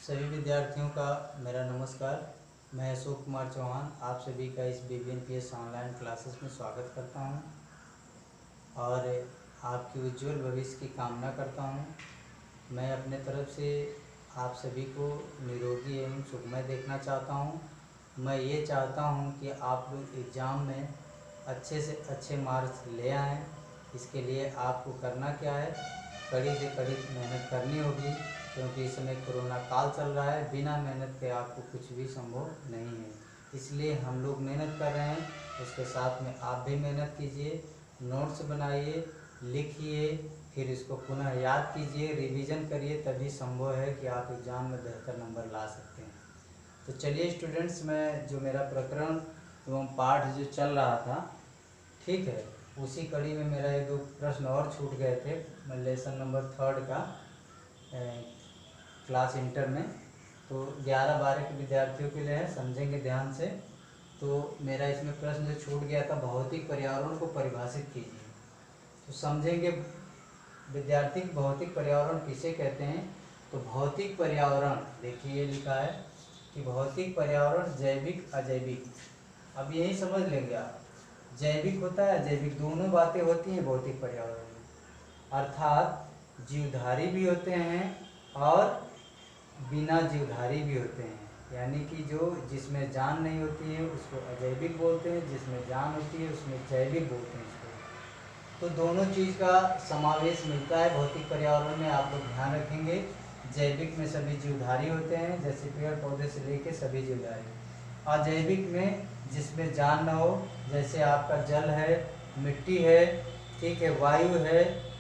सभी विद्यार्थियों का मेरा नमस्कार। मैं अशोक कुमार चौहान आप सभी का इस BBNPS ऑनलाइन क्लासेस में स्वागत करता हूं और आपके उज्जवल भविष्य की कामना करता हूं। मैं अपने तरफ से आप सभी को निरोगी एवं सुखमय देखना चाहता हूं। मैं ये चाहता हूं कि आप लोग एग्ज़ाम में अच्छे से अच्छे मार्क्स ले आएँ। इसके लिए आपको करना क्या है, कड़ी से कड़ी मेहनत करनी होगी, क्योंकि इस समय कोरोना काल चल रहा है। बिना मेहनत के आपको कुछ भी संभव नहीं है, इसलिए हम लोग मेहनत कर रहे हैं। उसके साथ में आप भी मेहनत कीजिए, नोट्स बनाइए, लिखिए, फिर इसको पुनः याद कीजिए, रिवीजन करिए, तभी संभव है कि आप एग्ज़ाम में बेहतर नंबर ला सकते हैं। तो चलिए स्टूडेंट्स, मैं जो मेरा प्रकरण एवं पाठ जो चल रहा था, ठीक है, उसी कड़ी में मेरा एक दो प्रश्न और छूट गए थे। मैं लेसन नंबर 3 का क्लास इंटर में, तो 11-12 के विद्यार्थियों के लिए है, समझेंगे ध्यान से। तो मेरा इसमें प्रश्न जो छूट गया था, भौतिक पर्यावरण को परिभाषित कीजिए। तो समझेंगे विद्यार्थी भौतिक पर्यावरण किसे कहते हैं। तो भौतिक पर्यावरण, देखिए ये लिखा है कि भौतिक पर्यावरण जैविक अजैविक। अब यही समझ लेंगे आप, जैविक होता है अजैविक, दोनों बातें होती हैं भौतिक पर्यावरण में। अर्थात जीवधारी भी होते हैं और बिना जीवधारी भी होते हैं। यानी कि जो जिसमें जान नहीं होती है उसको अजैविक बोलते हैं, जिसमें जान होती है उसमें जैविक बोलते हैं इसको। तो दोनों चीज़ का समावेश मिलता है भौतिक पर्यावरण में, आप लोग ध्यान रखेंगे। जैविक में सभी जीवधारी होते हैं, जैसे पेड़ पौधे से लेके सभी जीवधारी। अजैविक में जिसमें जान न हो, जैसे आपका जल है, मिट्टी है, ठीक है, वायु है,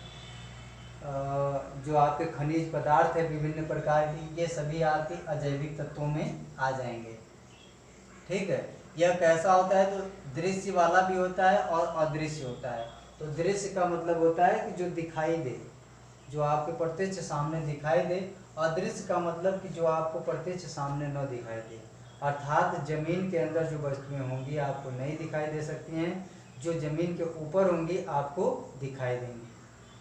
जो आपके खनिज पदार्थ है विभिन्न प्रकार की, ये सभी आपके अजैविक तत्वों में आ जाएंगे। ठीक है, यह कैसा होता है, तो दृश्य वाला भी होता है और अदृश्य होता है। तो दृश्य का मतलब होता है कि जो दिखाई दे, जो आपके प्रत्यक्ष सामने दिखाई दे। अदृश्य का मतलब कि जो आपको प्रत्यक्ष सामने न दिखाई दे। अर्थात जमीन के अंदर जो वस्तुएं होंगी आपको नहीं दिखाई दे सकती हैं, जो जमीन के ऊपर होंगी आपको दिखाई देंगी।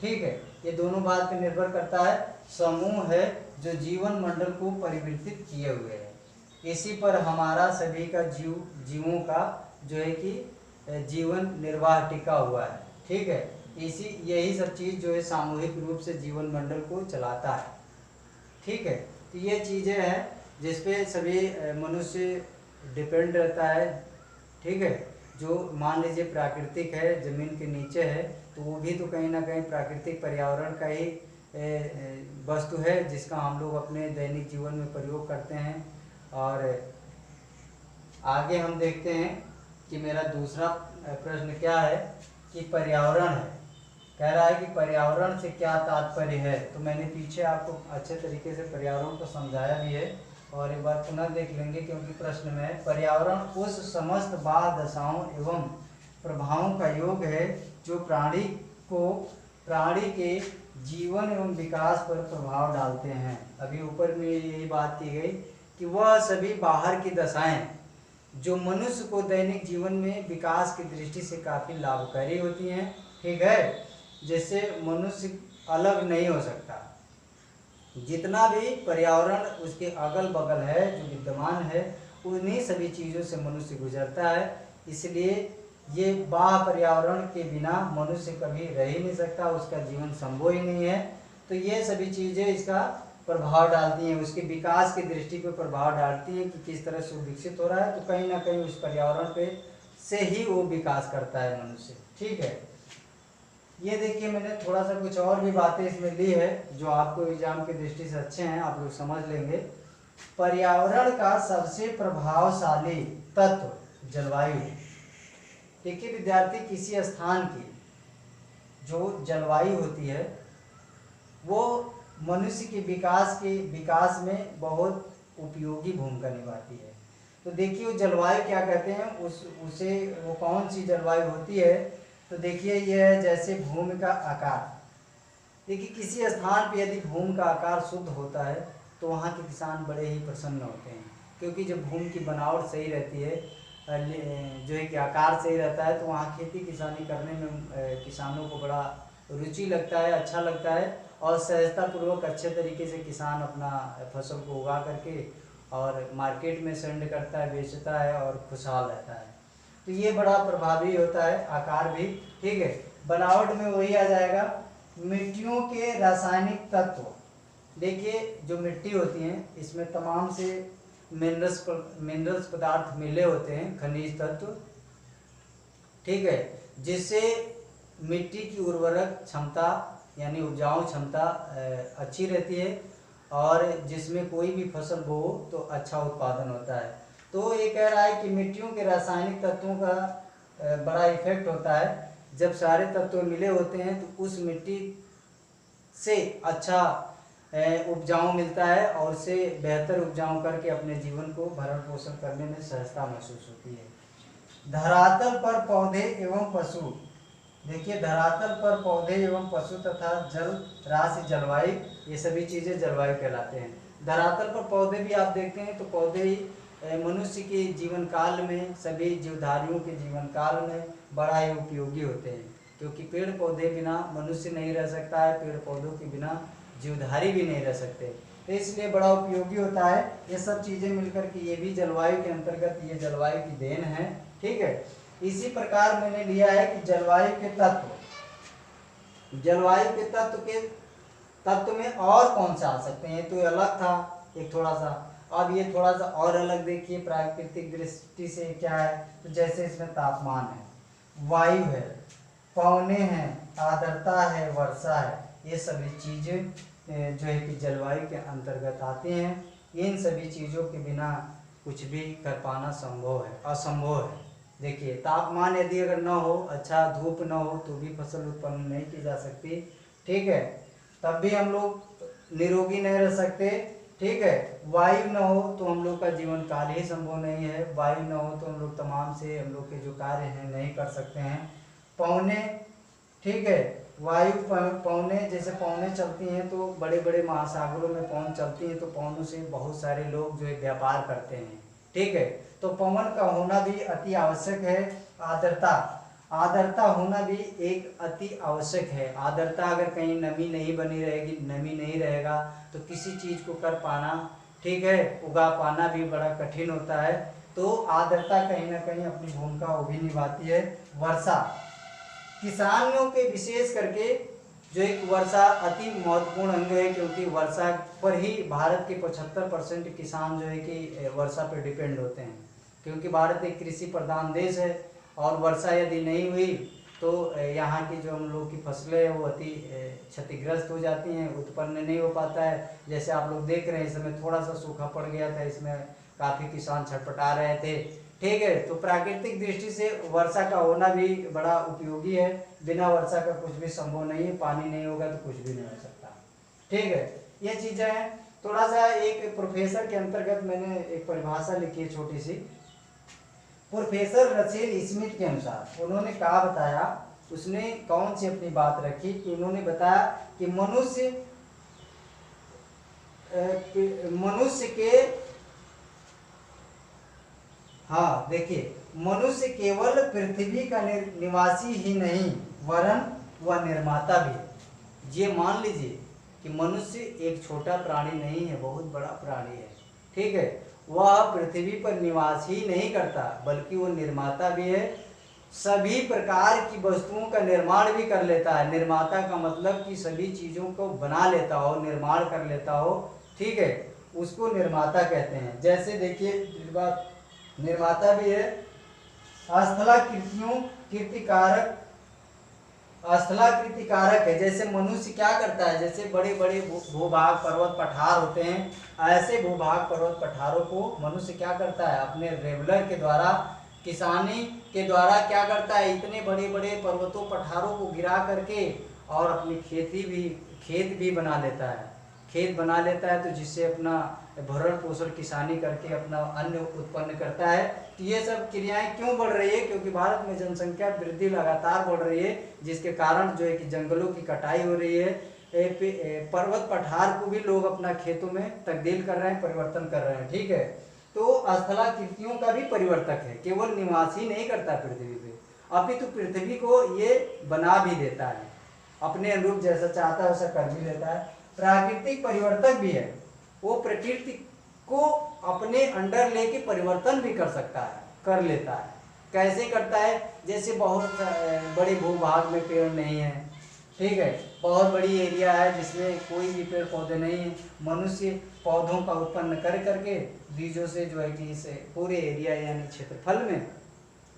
ठीक है, ये दोनों बात पर निर्भर करता है। समूह है जो जीवन मंडल को परिवर्तित किए हुए है, इसी पर हमारा सभी का जीवों का जो है कि जीवन निर्वाह टिका हुआ है। ठीक है, इसी यही सब चीज़ जो है सामूहिक रूप से जीवन मंडल को चलाता है। ठीक है, तो ये चीज़ें हैं जिसपे सभी मनुष्य डिपेंड रहता है। ठीक है, जो मान लीजिए प्राकृतिक है, ज़मीन के नीचे है, तो वो भी तो कहीं ना कहीं प्राकृतिक पर्यावरण का ही वस्तु है, जिसका हम लोग अपने दैनिक जीवन में प्रयोग करते हैं। और आगे हम देखते हैं कि मेरा दूसरा प्रश्न क्या है कि पर्यावरण है, कह रहा है कि पर्यावरण से क्या तात्पर्य है। तो मैंने पीछे आपको अच्छे तरीके से पर्यावरण को समझाया भी है, और एक बार पुनः देख लेंगे, क्योंकि प्रश्न में है पर्यावरण उस समस्त बाध दशाओं एवं प्रभावों का योग है जो प्राणी के जीवन एवं विकास पर प्रभाव डालते हैं। अभी ऊपर में यही बात की गई कि वह सभी बाहर की दशाएं जो मनुष्य को दैनिक जीवन में विकास की दृष्टि से काफ़ी लाभकारी होती हैं। ठीक है, जिससे मनुष्य अलग नहीं हो सकता। जितना भी पर्यावरण उसके अगल बगल है जो विद्यमान है, उन्हीं सभी चीज़ों से मनुष्य गुजरता है। इसलिए ये बाह्य पर्यावरण के बिना मनुष्य कभी रह ही नहीं सकता, उसका जीवन संभव ही नहीं है। तो ये सभी चीज़ें इसका प्रभाव डालती हैं, उसके विकास की दृष्टि पर प्रभाव डालती हैं कि किस तरह से वो विकसित हो रहा है। तो कहीं ना कहीं उस पर्यावरण पे से ही वो विकास करता है मनुष्य। ठीक है, ये देखिए मैंने थोड़ा सा कुछ और भी बातें इसमें ली है जो आपको एग्जाम की दृष्टि से अच्छे हैं, आप लोग समझ लेंगे। पर्यावरण का सबसे प्रभावशाली तत्व जलवायु। देखिए विद्यार्थी, किसी स्थान की जो जलवायु होती है वो मनुष्य के विकास में बहुत उपयोगी भूमिका निभाती है। तो देखिए वो जलवायु क्या कहते हैं, उसे वो कौन सी जलवायु होती है। तो देखिए ये है जैसे भूमि का आकार। देखिए किसी स्थान पर यदि भूमि का आकार शुद्ध होता है तो वहाँ के किसान बड़े ही प्रसन्न होते हैं, क्योंकि जब भूमि की बनावट सही रहती है, जो है कि आकार सही रहता है, तो वहाँ खेती किसानी करने में किसानों को बड़ा रुचि लगता है, अच्छा लगता है। और सहजतापूर्वक अच्छे तरीके से किसान अपना फसल को उगा करके और मार्केट में सेंड करता है, बेचता है और खुशहाल रहता है। तो ये बड़ा प्रभावी होता है, आकार भी। ठीक है, बनावट में वही आ जाएगा। मिट्टियों के रासायनिक तत्व, देखिए जो मिट्टी होती है इसमें तमाम से मिनरल्स पदार्थ मिले होते हैं, खनिज तत्व। ठीक है, जिससे मिट्टी की उर्वरक क्षमता यानी उपजाऊ क्षमता अच्छी रहती है और जिसमें कोई भी फसल बो तो अच्छा उत्पादन होता है। तो ये कह रहा है कि मिट्टियों के रासायनिक तत्वों का बड़ा इफेक्ट होता है। जब सारे तत्व मिले होते हैं तो उस मिट्टी से अच्छा उपजाऊ मिलता है और उसे बेहतर उपजाऊ करके अपने जीवन को भरण पोषण करने में सहजता महसूस होती है। धरातल पर पौधे एवं पशु, देखिए धरातल पर पौधे एवं पशु तथा जल राशि जलवायु, ये सभी चीजें जलवायु कहलाते हैं। धरातल पर पौधे भी आप देखते हैं तो पौधे मनुष्य के जीवन काल में, सभी जीवधारियों के जीवन काल में बड़ा ही उपयोगी होते हैं, क्योंकि पेड़ पौधे बिना मनुष्य नहीं रह सकता है, पेड़ पौधों के बिना जीवधारी भी नहीं रह सकते, तो इसलिए बड़ा उपयोगी होता है। ये सब चीजें मिलकर के ये भी जलवायु के अंतर्गत, ये जलवायु की देन है। ठीक है, इसी प्रकार मैंने लिया है कि जलवायु के तत्व, जलवायु के तत्व में और कौन सा आ सकते हैं, तो अलग था एक थोड़ा सा, अब ये थोड़ा सा और अलग देखिए प्राकृतिक दृष्टि से क्या है। तो जैसे इसमें तापमान है, वायु है, पवने हैं, आर्द्रता है, वर्षा है, ये सभी चीजें जो है कि जलवायु के अंतर्गत आती हैं। इन सभी चीजों के बिना कुछ भी कर पाना संभव है, असंभव है। देखिए तापमान यदि अगर न हो, अच्छा धूप न हो, तो भी फसल उत्पन्न नहीं की जा सकती। ठीक है, तब भी हम लोग निरोगी नहीं रह सकते। ठीक है, वायु न हो तो हम लोग का जीवन काल ही संभव नहीं है, वायु न हो तो हम लोग तमाम से हम लोग के जो कार्य हैं नहीं कर सकते हैं। पौने, ठीक है, वायु पौने, जैसे पौने चलती हैं तो बड़े बड़े महासागरों में पौन चलती हैं, तो पौनों से बहुत सारे लोग जो है व्यापार करते हैं। ठीक है, तो पवन का होना भी अति आवश्यक है। आर्द्रता, आर्द्रता होना भी एक अति आवश्यक है। आर्द्रता अगर कहीं नमी नहीं बनी रहेगी, नमी नहीं रहेगा तो किसी चीज को कर पाना, ठीक है, उगा पाना भी बड़ा कठिन होता है। तो आर्द्रता कहीं ना कहीं अपनी भूमिका वो भी निभाती है। वर्षा, किसानों के विशेष करके जो एक वर्षा अति महत्वपूर्ण अंग है, क्योंकि वर्षा पर ही भारत के 75% किसान जो है कि वर्षा पर डिपेंड होते हैं, क्योंकि भारत एक कृषि प्रधान देश है और वर्षा यदि नहीं हुई तो यहाँ की जो हम लोग की फसलें हैं वो अति क्षतिग्रस्त हो जाती हैं, उत्पन्न नहीं हो पाता है। जैसे आप लोग देख रहे हैं इस समय थोड़ा सा सूखा पड़ गया था, इसमें काफ़ी किसान छटपटा रहे थे। ठीक है, तो प्राकृतिक दृष्टि से वर्षा का होना भी बड़ा उपयोगी है। बिना वर्षा का कुछ भी संभव नहीं है, पानी नहीं होगा तो कुछ भी नहीं हो सकता। ठीक है, ये चीज़ें हैं। थोड़ा सा एक प्रोफेसर के अंतर्गत मैंने एक परिभाषा लिखी है छोटी सी। प्रोफेसर रसेल स्मिथ के अनुसार उन्होंने कहा बताया, उसने कौन सी अपनी बात रखी कि उन्होंने बताया कि मनुष्य के, हाँ देखिए, मनुष्य केवल पृथ्वी का निवासी ही नहीं वरन वह निर्माता भी है। ये मान लीजिए कि मनुष्य एक छोटा प्राणी नहीं है, बहुत बड़ा प्राणी है। ठीक है, वह पृथ्वी पर निवास ही नहीं करता बल्कि वो निर्माता भी है, सभी प्रकार की वस्तुओं का निर्माण भी कर लेता है। निर्माता का मतलब कि सभी चीज़ों को बना लेता हो, निर्माण कर लेता हो। ठीक है, उसको निर्माता कहते हैं। जैसे देखिए निर्माता भी है, स्थलाकृति कारक है। जैसे मनुष्य क्या करता है, जैसे बड़े बड़े भूभाग पर्वत पठार होते हैं, ऐसे भूभाग पर्वत पठारों को मनुष्य क्या करता है, अपने रेगुलर के द्वारा, किसानी के द्वारा क्या करता है, इतने बड़े बड़े पर्वतों पठारों को गिरा करके और अपनी खेत भी बना लेता है। खेत बना लेता है तो जिससे अपना भरण पोषण किसानी करके अपना अन्न उत्पन्न करता है। तो ये सब क्रियाएं क्यों बढ़ रही है, क्योंकि भारत में जनसंख्या वृद्धि लगातार बढ़ रही है, जिसके कारण जो है कि जंगलों की कटाई हो रही है। पर्वत पठार को भी लोग अपना खेतों में तब्दील कर रहे हैं, परिवर्तन कर रहे हैं। ठीक है, तो स्थलाकृतियों का भी परिवर्तक है, केवल निवास ही नहीं करता पृथ्वी पे, अपितु पृथ्वी को ये बना भी देता है। अपने अनुरूप जैसा चाहता है वैसा कर भी लेता है। प्राकृतिक परिवर्तक भी है, वो प्रकृति को अपने अंडर लेके परिवर्तन भी कर सकता है, कर लेता है। कैसे करता है? जैसे बहुत बड़े भूभाग में पेड़ नहीं है, ठीक है, बहुत बड़ी एरिया है जिसमें कोई भी पेड़ पौधे नहीं है, मनुष्य पौधों का उत्पन्न कर करके बीजों से जो है कि इस पूरे एरिया यानी क्षेत्रफल में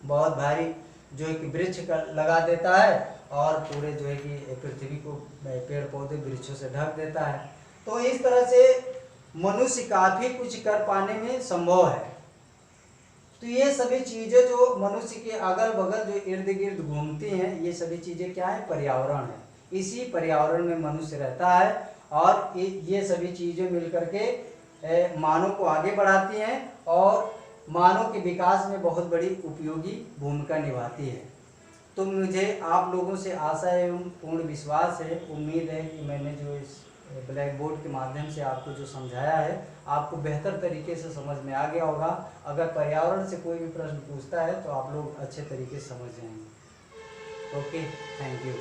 बहुत भारी जो है कि वृक्ष लगा देता है और पूरे जो है कि पृथ्वी को पेड़ पौधे वृक्षों से ढक देता है। तो इस तरह से मनुष्य काफी कुछ कर पाने में संभव है। तो ये सभी चीजें जो मनुष्य के अगल बगल जो इर्द गिर्द घूमती हैं, ये सभी चीजें क्या है? पर्यावरण है। इसी पर्यावरण में मनुष्य रहता है और ये सभी चीजें मिलकर के मानव को आगे बढ़ाती हैं और मानव के विकास में बहुत बड़ी उपयोगी भूमिका निभाती है। तो मुझे आप लोगों से आशा एवं पूर्ण विश्वास है, उम्मीद है कि मैंने जो इस ब्लैक बोर्ड के माध्यम से आपको जो समझाया है आपको बेहतर तरीके से समझ में आ गया होगा। अगर पर्यावरण से कोई भी प्रश्न पूछता है तो आप लोग अच्छे तरीके से समझ जाएंगे। Okay, thank you.